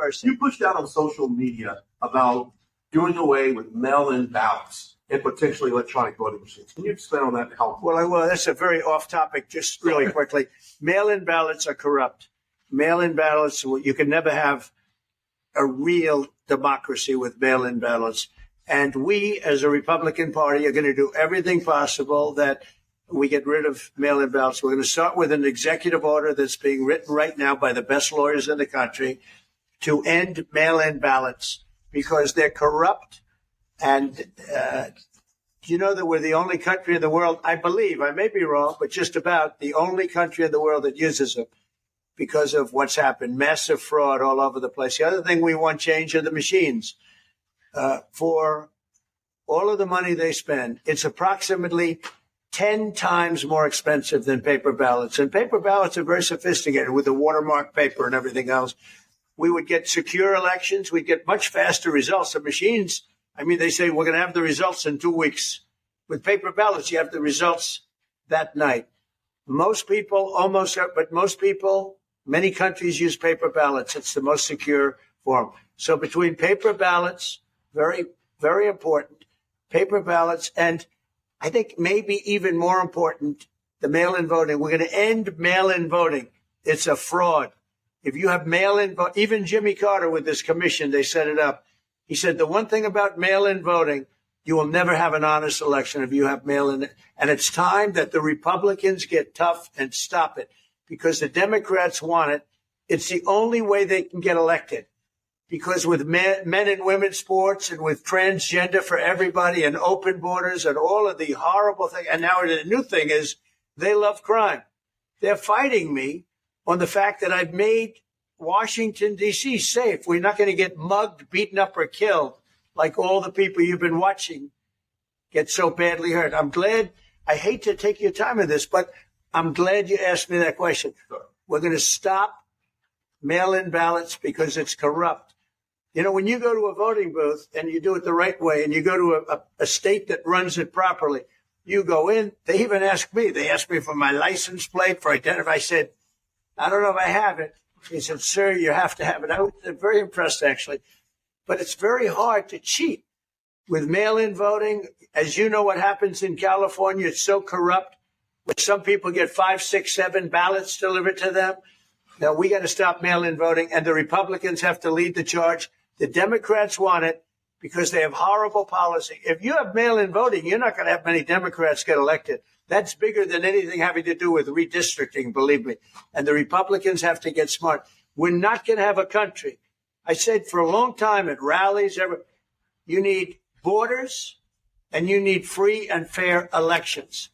first. You pushed out on social media about doing away with mail-in ballots and potentially electronic voting machines. Can you expand on that and how? Well, that's a very off topic. Just really quickly, mail-in ballots are corrupt. Mail-in ballots, you can never have a real democracy with mail-in ballots. And we, as a Republican Party, are going to do everything possible that we get rid of mail-in ballots. We're going to start with an executive order that's being written right now by the best lawyers in the country to end mail-in ballots because they're corrupt. And you know that we're the only country in the world, I believe, I may be wrong, but just about the only country in the world that uses them because of what's happened. Massive fraud all over the place. The other thing we want change are the machines. For all of the money they spend, it's approximately 10 times more expensive than paper ballots. And paper ballots are very sophisticated with the watermark paper and everything else. We would get secure elections. We'd get much faster results. The machines, I mean, they say we're going to have the results in 2 weeks. With paper ballots, you have the results that night. Most people, many countries use paper ballots. It's the most secure form. So between paper ballots, very, very important, paper ballots, and I think maybe even more important, the mail-in voting. We're going to end mail-in voting. It's a fraud. If you have mail-in vote, even Jimmy Carter with this commission, they set it up. He said the one thing about mail-in voting, you will never have an honest election if you have mail-in. And it's time that the Republicans get tough and stop it because the Democrats want it. It's the only way they can get elected. Because with men and women's sports and with transgender for everybody and open borders and all of the horrible things. And now the new thing is they love crime. They're fighting me on the fact that I've made Washington, D.C. safe. We're not going to get mugged, beaten up, or killed like all the people you've been watching get so badly hurt. I'm glad. I hate to take your time with this, but I'm glad you asked me that question. We're going to stop mail-in ballots because it's corrupt. You know, when you go to a voting booth and you do it the right way and you go to a state that runs it properly, you go in. They even ask me. They asked me for my license plate, for identify. I said, I don't know if I have it. He said, sir, you have to have it. I was very impressed, actually. But it's very hard to cheat with mail-in voting. As you know what happens in California, it's so corrupt. Where some people get 5, 6, 7 ballots delivered to them. Now, we got to stop mail-in voting, and the Republicans have to lead the charge. The Democrats want it because they have horrible policy. If you have mail-in voting, you're not going to have many Democrats get elected. That's bigger than anything having to do with redistricting, believe me. And the Republicans have to get smart. We're not going to have a country. I said for a long time at rallies, you need borders and you need free and fair elections.